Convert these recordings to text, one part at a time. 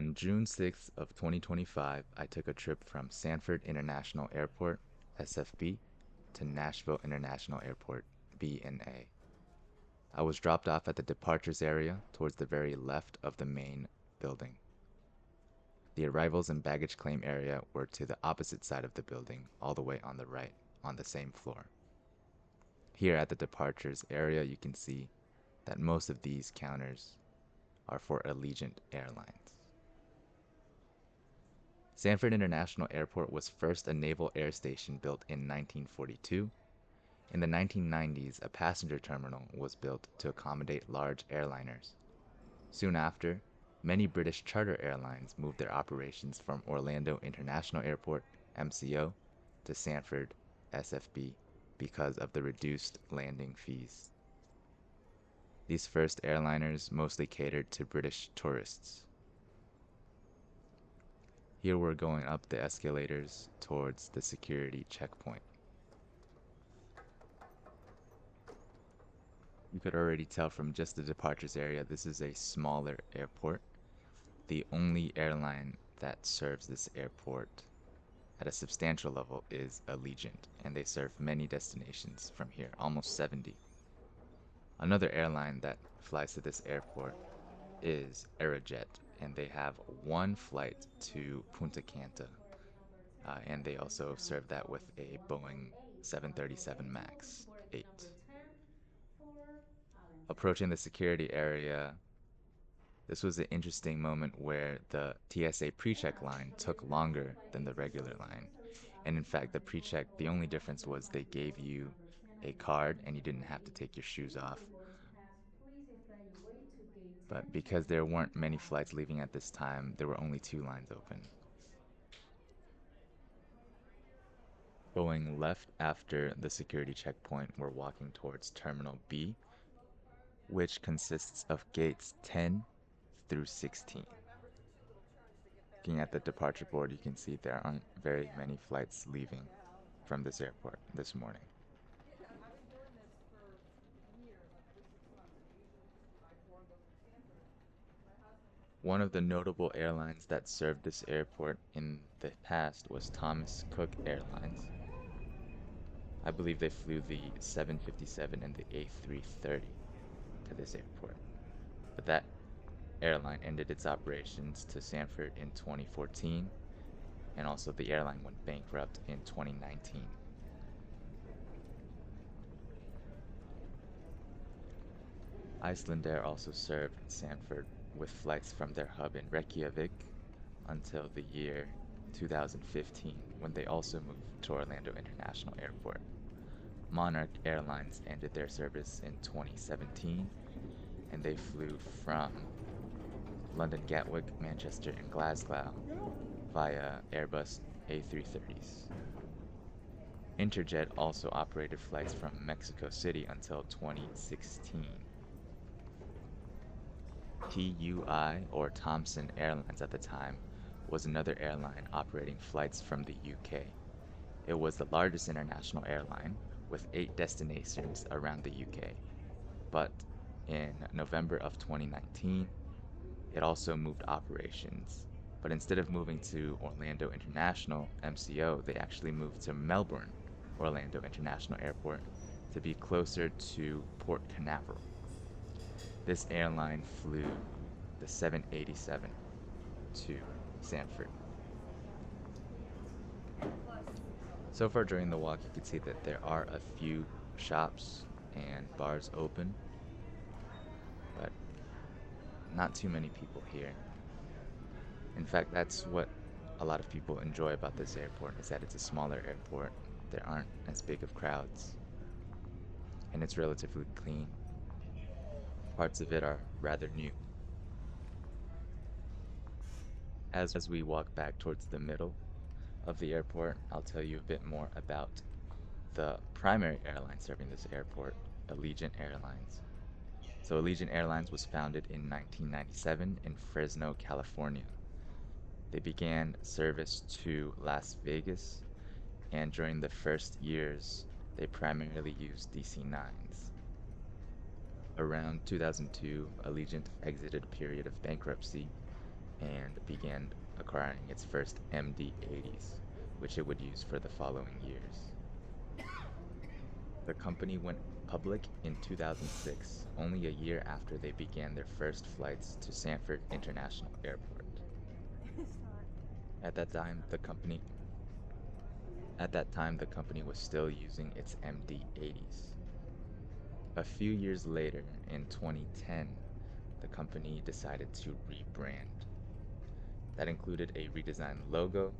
On June 6th of 2025, I took a trip from Sanford International Airport, SFB, to Nashville International Airport, BNA. I was dropped off at the departures area towards the very left of the main building. The arrivals and baggage claim area were to the opposite side of the building, all the way on the right, on the same floor. Here at the departures area, you can see that most of these counters are for Allegiant Airlines. Sanford International Airport was first a naval air station built in 1942. In the 1990s, a passenger terminal was built to accommodate large airliners. Soon after, many British charter airlines moved their operations from Orlando International Airport, MCO, to Sanford, SFB, because of the reduced landing fees. These first airliners mostly catered to British tourists. Here we're going up the escalators towards the security checkpoint. You could already tell from just the departures area, this is a smaller airport. The only airline that serves this airport at a substantial level is Allegiant, and they serve many destinations from here, almost 70. Another airline that flies to this airport is Aerojet, and they have one flight to Punta Cana, and they also serve that with a Boeing 737 MAX 8. Approaching the security area, this was an interesting moment where the TSA pre-check line took longer than the regular line. And in fact, the pre-check, the only difference was they gave you a card and you didn't have to take your shoes off. But because there weren't many flights leaving at this time, there were only two lines open. Going left after the security checkpoint, we're walking towards Terminal B, which consists of gates 10 through 16. Looking at the departure board, you can see there aren't very many flights leaving from this airport this morning. One of the notable airlines that served this airport in the past was Thomas Cook Airlines. I believe they flew the 757 and the A330 to this airport. But that airline ended its operations to Sanford in 2014, and also the airline went bankrupt in 2019. Icelandair also served Sanford with flights from their hub in Reykjavik until the year 2015, when they also moved to Orlando International Airport. Monarch Airlines ended their service in 2017, and they flew from London Gatwick, Manchester, and Glasgow via Airbus A330s. Interjet also operated flights from Mexico City until 2016. TUI, or Thomson Airlines at the time, was another airline operating flights from the UK. It was the largest international airline, with 8 destinations around the UK. But in November of 2019, it also moved operations. But instead of moving to Orlando International, MCO, they actually moved to Melbourne Orlando International Airport to be closer to Port Canaveral. This airline flew the 787 to Sanford. So far during the walk, you can see that there are a few shops and bars open, but not too many people here. In fact, that's what a lot of people enjoy about this airport, is that it's a smaller airport. There aren't as big of crowds, and it's relatively clean. Parts of it are rather new. As we walk back towards the middle of the airport, I'll tell you a bit more about the primary airline serving this airport, Allegiant Airlines. So Allegiant Airlines was founded in 1997 in Fresno, California. They began service to Las Vegas, and during the first years, they primarily used DC-9s. Around 2002, Allegiant exited a period of bankruptcy, and began acquiring its first MD-80s, which it would use for the following years. The company went public in 2006, only a year after they began their first flights to Sanford International Airport. At that time, the company was still using its MD-80s. A few years later, in 2010, the company decided to rebrand. That included a redesigned logo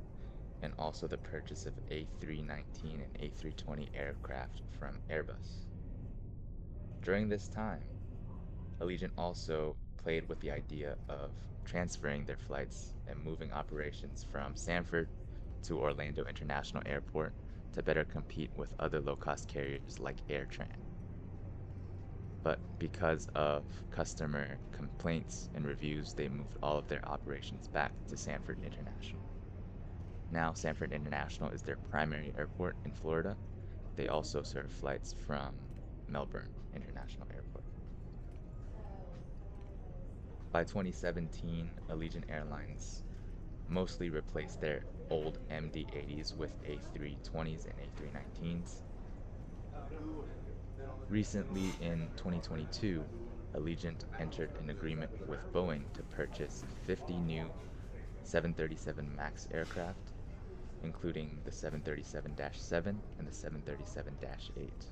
and also the purchase of A319 and A320 aircraft from Airbus. During this time, Allegiant also played with the idea of transferring their flights and moving operations from Sanford to Orlando International Airport to better compete with other low-cost carriers like AirTran. But because of customer complaints and reviews, they moved all of their operations back to Sanford International. Now, Sanford International is their primary airport in Florida. They also serve flights from Melbourne International Airport. By 2017, Allegiant Airlines mostly replaced their old MD-80s with A320s and A319s. Recently, in 2022, Allegiant entered an agreement with Boeing to purchase 50 new 737 MAX aircraft, including the 737-7 and the 737-8.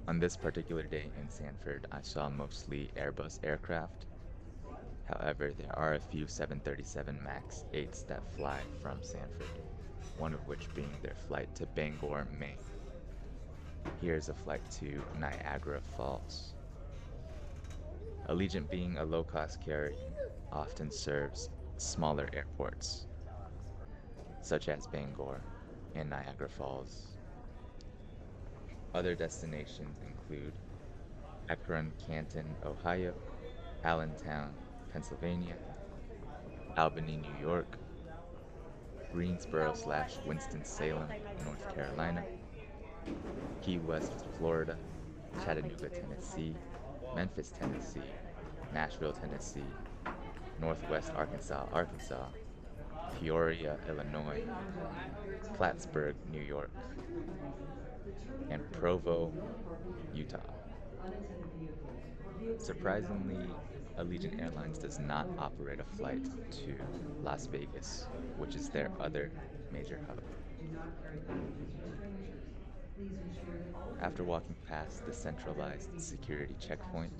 On this particular day in Sanford, I saw mostly Airbus aircraft. However, there are a few 737 MAX 8s that fly from Sanford, one of which being their flight to Bangor, Maine. Here's a flight to Niagara Falls. Allegiant, being a low-cost carrier, often serves smaller airports, such as Bangor and Niagara Falls. Other destinations include Akron, Canton, Ohio, Allentown, Pennsylvania, Albany, New York, Greensboro/Winston-Salem, North Carolina, Key West, Florida, Chattanooga, Tennessee, Memphis, Tennessee, Nashville, Tennessee, Northwest Arkansas, Peoria, Illinois, Plattsburgh, New York, and Provo, Utah. Surprisingly, Allegiant Airlines does not operate a flight to Las Vegas, which is their other major hub. After walking past the centralized security checkpoint,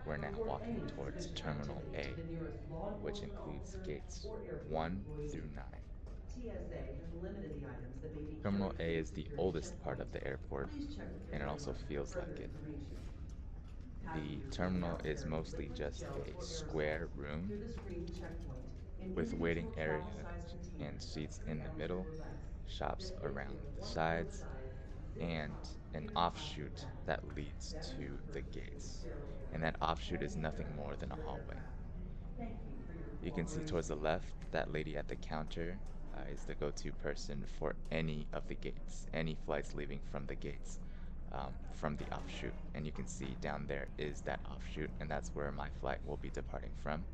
we're now walking towards Terminal A, which includes gates 1 through 9. Terminal A is the oldest part of the airport, and it also feels like it. The terminal is mostly just a square room with waiting areas and seats in the middle, shops around the sides, and an offshoot that leads to the gates. And that offshoot is nothing more than a hallway. You can see towards the left, that lady at the counter is the go-to person for any of the gates, any flights leaving from the gates, from the offshoot. And you can see down there is that offshoot, and that's where my flight will be departing from.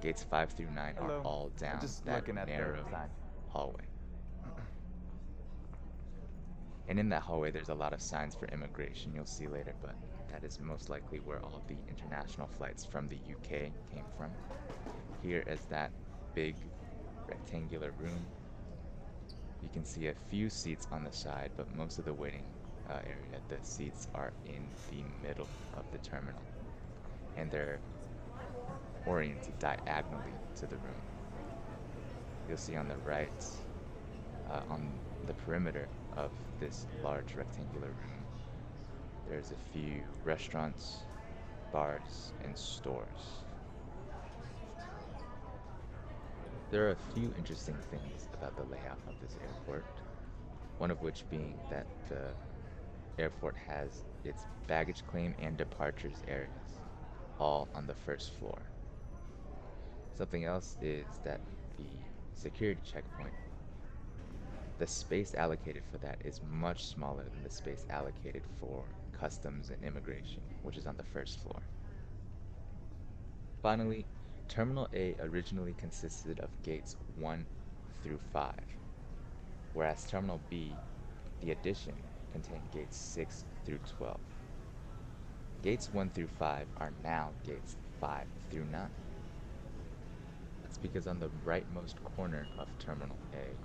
Gates 5 through 9 are Hello. all I'm down just that looking at the narrow time. hallway. And in that hallway, there's a lot of signs for immigration you'll see later, but that is most likely where all the international flights from the UK came from. Here is that big rectangular room. You can see a few seats on the side, but most of the waiting area, the seats are in the middle of the terminal, and they're oriented diagonally to the room. You'll see on the right, on the perimeter of this large rectangular room, there's a few restaurants, bars, and stores. There are a few interesting things about the layout of this airport, one of which being that the airport has its baggage claim and departures areas all on the first floor. Something else is that the security checkpoint, the space allocated for that is much smaller than the space allocated for customs and immigration, which is on the first floor. Finally, Terminal A originally consisted of gates 1 through 5, whereas Terminal B, the addition, contained gates 6 through 12. Gates 1 through 5 are now gates 5 through 9. That's because on the rightmost corner of Terminal A,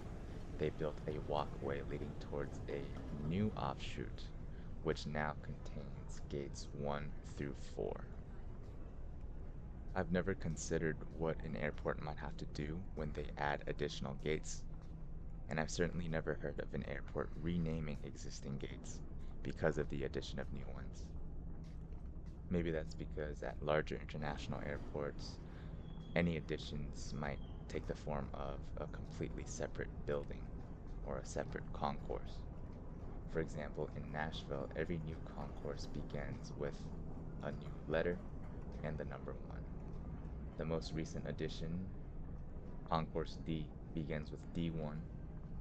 they built a walkway leading towards a new offshoot, which now contains gates 1 through 4. I've never considered what an airport might have to do when they add additional gates, and I've certainly never heard of an airport renaming existing gates because of the addition of new ones. Maybe that's because at larger international airports, any additions might take the form of a completely separate building or a separate concourse. For example, in Nashville, every new concourse begins with a new letter and the number 1. The most recent addition, Concourse D, begins with D1,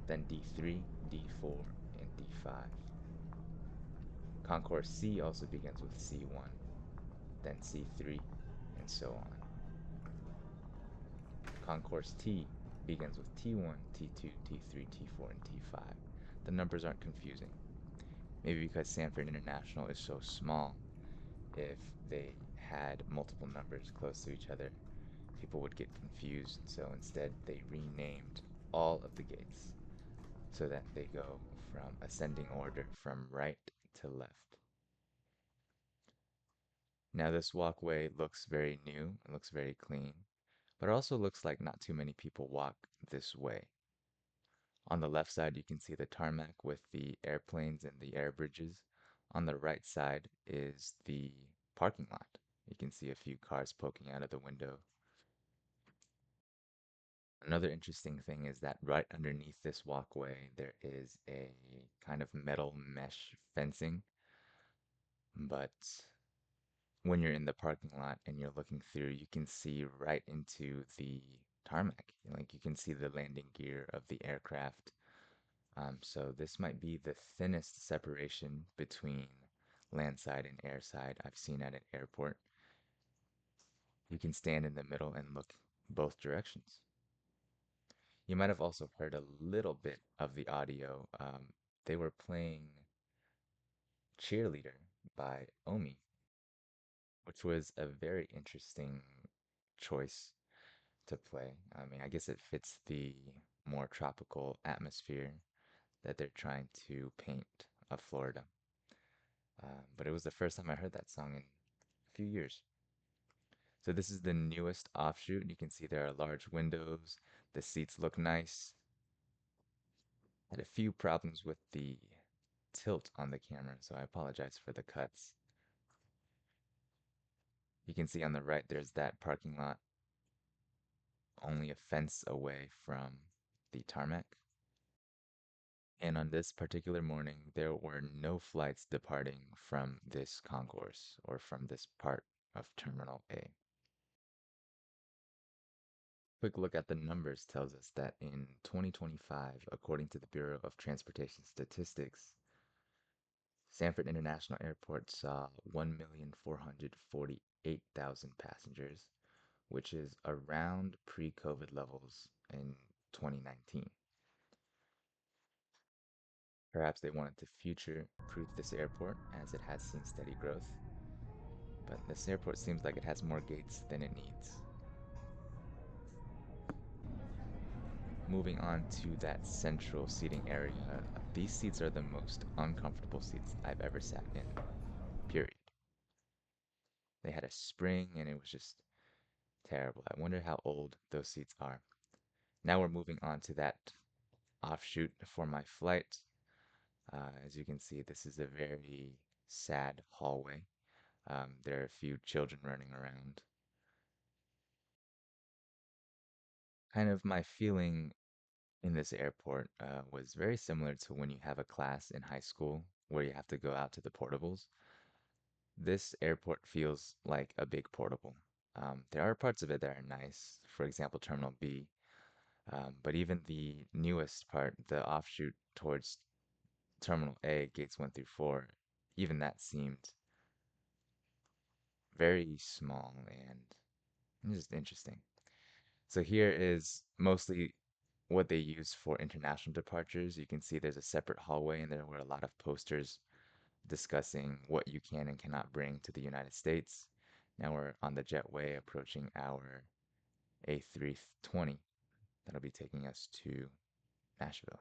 then D3, D4, and D5. Concourse C also begins with C1, then C3, and so on. Concourse T begins with T1, T2, T3, T4, and T5. The numbers aren't confusing. Maybe because Sanford International is so small, if they had multiple numbers close to each other, people would get confused, so instead they renamed all of the gates so that they go from ascending order from right to left. Now this walkway looks very new, it looks very clean, but it also looks like not too many people walk this way. On the left side, you can see the tarmac with the airplanes and the air bridges. On the right side is the parking lot. You can see a few cars poking out of the window. Another interesting thing is that right underneath this walkway, there is a kind of metal mesh fencing. But when you're in the parking lot and you're looking through, you can see right into the tarmac. Like you can see the landing gear of the aircraft. So this might be the thinnest separation between landside and airside I've seen at an airport. You can stand in the middle and look both directions. You might have also heard a little bit of the audio. They were playing Cheerleader by Omi, which was a very interesting choice to play. I mean, I guess it fits the more tropical atmosphere that they're trying to paint of Florida. But it was the first time I heard that song in a few years. So this is the newest offshoot. You can see there are large windows. The seats look nice. Had a few problems with the tilt on the camera, so I apologize for the cuts. You can see on the right there's that parking lot only a fence away from the tarmac. And on this particular morning, there were no flights departing from this concourse or from this part of Terminal A. Quick look at the numbers tells us that in 2025, according to the Bureau of Transportation Statistics, Sanford International Airport saw 1,448,000 passengers, which is around pre-COVID levels in 2019. Perhaps they wanted to future-proof this airport as it has seen steady growth, but this airport seems like it has more gates than it needs. Moving on to that central seating area, these seats are the most uncomfortable seats I've ever sat in, period. They had a spring and it was just terrible. I wonder how old those seats are. Now we're moving on to that offshoot for my flight. As you can see, this is a very sad hallway. There are a few children running around. Kind of my feeling in this airport was very similar to when you have a class in high school where you have to go out to the portables. This airport feels like a big portable. There are parts of it that are nice, for example, Terminal B, but even the newest part, the offshoot towards Terminal A, gates 1 through 4, even that seemed very small and It's just interesting. So here is mostly what they use for international departures. You can see there's a separate hallway, and there were a lot of posters discussing what you can and cannot bring to the United States. Now we're on the jetway approaching our A320 that'll be taking us to Nashville.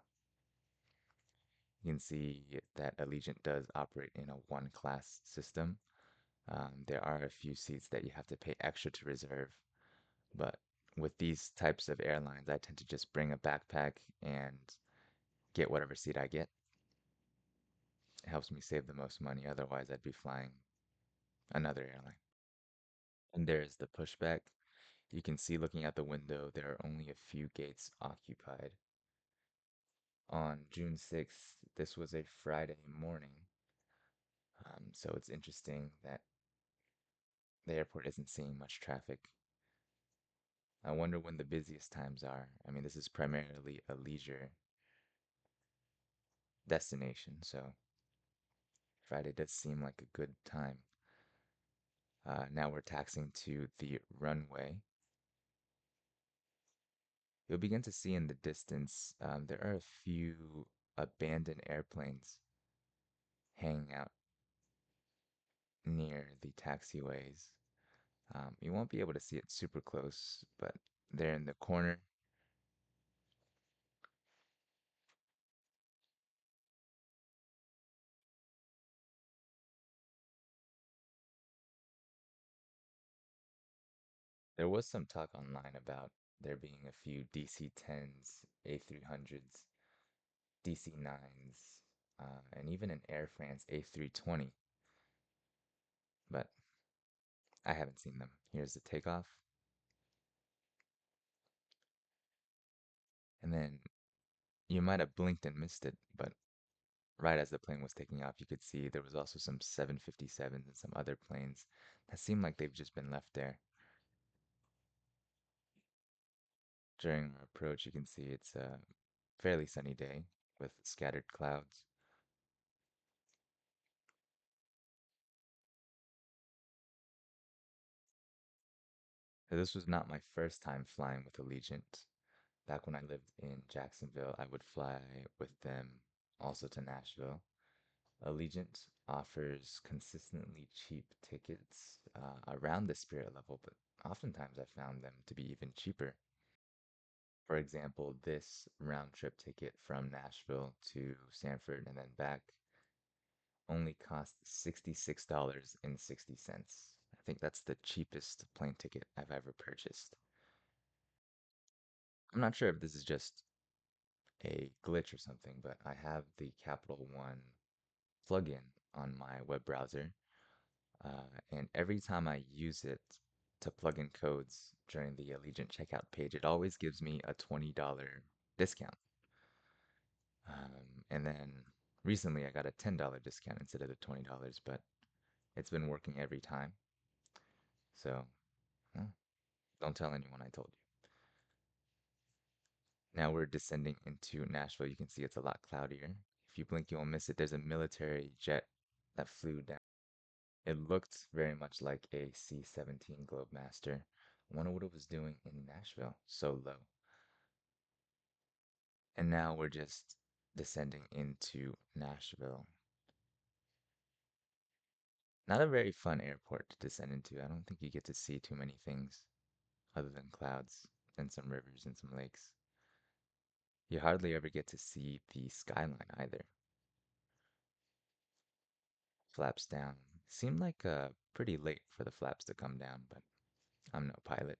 You can see that Allegiant does operate in a one class system. There are a few seats that you have to pay extra to reserve, but with these types of airlines, I tend to just bring a backpack and get whatever seat I get. It helps me save the most money, otherwise, I'd be flying another airline. And there's the pushback. You can see looking out the window, there are only a few gates occupied. On June 6th, this was a Friday morning, so it's interesting that the airport isn't seeing much traffic. I wonder when the busiest times are. I mean, this is primarily a leisure destination, so Friday does seem like a good time. Now we're taxiing to the runway. You'll begin to see in the distance, there are a few abandoned airplanes hanging out near the taxiways. You won't be able to see it super close, but there in the corner, there was some talk online about there being a few DC-10s, A300s, DC-9s, and even an Air France A320, but I haven't seen them. Here's the takeoff, and then you might have blinked and missed it, but right as the plane was taking off, you could see there was also some 757s and some other planes that seem like they've just been left there. During our approach, you can see it's a fairly sunny day with scattered clouds. So this was not my first time flying with Allegiant. Back when I lived in Jacksonville, I would fly with them also to Nashville. Allegiant offers consistently cheap tickets around the Spirit level, but oftentimes I found them to be even cheaper. For example, this round trip ticket from Nashville to Sanford and then back only cost $66.60. I think that's the cheapest plane ticket I've ever purchased. I'm not sure if this is just a glitch or something, but I have the Capital One plugin on my web browser, and every time I use it to plug in codes during the Allegiant checkout page, it always gives me a $20 discount. And then recently I got a $10 discount instead of the $20, but it's been working every time. So, well, don't tell anyone I told you. Now we're descending into Nashville. You can see it's a lot cloudier. If you blink, you won't miss it. There's a military jet that flew down. It looked very much like a C-17 Globemaster. I wonder what it was doing in Nashville so low. And now we're just descending into Nashville. Not a very fun airport to descend into. I don't think you get to see too many things other than clouds and some rivers and some lakes. You hardly ever get to see the skyline either. Flaps down. Seemed like pretty late for the flaps to come down, but I'm no pilot.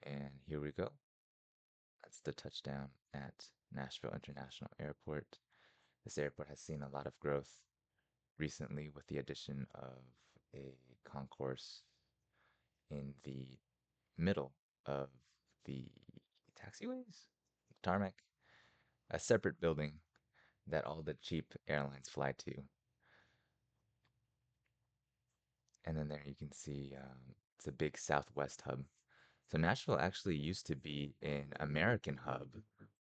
And here we go. That's the touchdown at Nashville International Airport. This airport has seen a lot of growth recently with the addition of a concourse in the middle of the taxiways, tarmac, a separate building that all the cheap airlines fly to. And then there you can see it's a big Southwest hub. So Nashville actually used to be an American hub,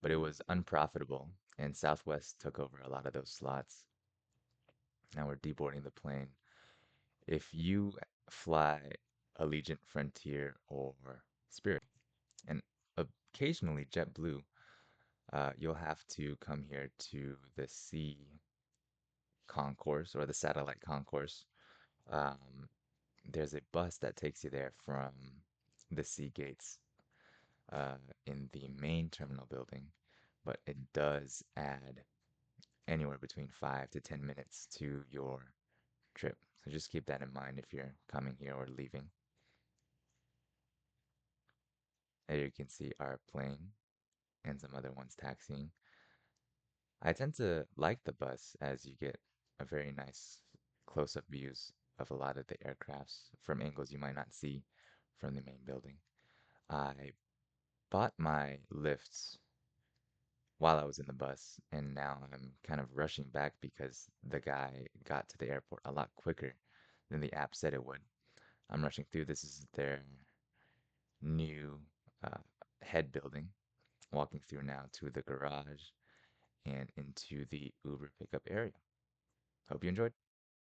but it was unprofitable, and Southwest took over a lot of those slots. Now we're deboarding the plane. If you fly Allegiant, Frontier, or Spirit, and occasionally JetBlue, you'll have to come here to the C concourse or the satellite concourse. Um, there's a bus that takes you there from the C gates uh, in the main terminal building, but it does add anywhere between 5 to 10 minutes to your trip. So just keep that in mind if you're coming here or leaving. There you can see our plane and some other ones taxiing. I tend to like the bus as you get a very nice close-up views of a lot of the aircrafts from angles you might not see from the main building. I bought my lifts while I was in the bus, and now I'm kind of rushing back because the guy got to the airport a lot quicker than the app said it would. I'm rushing through. This is their new uh, head building. Walking through now to the garage and into the Uber pickup area. Hope you enjoyed.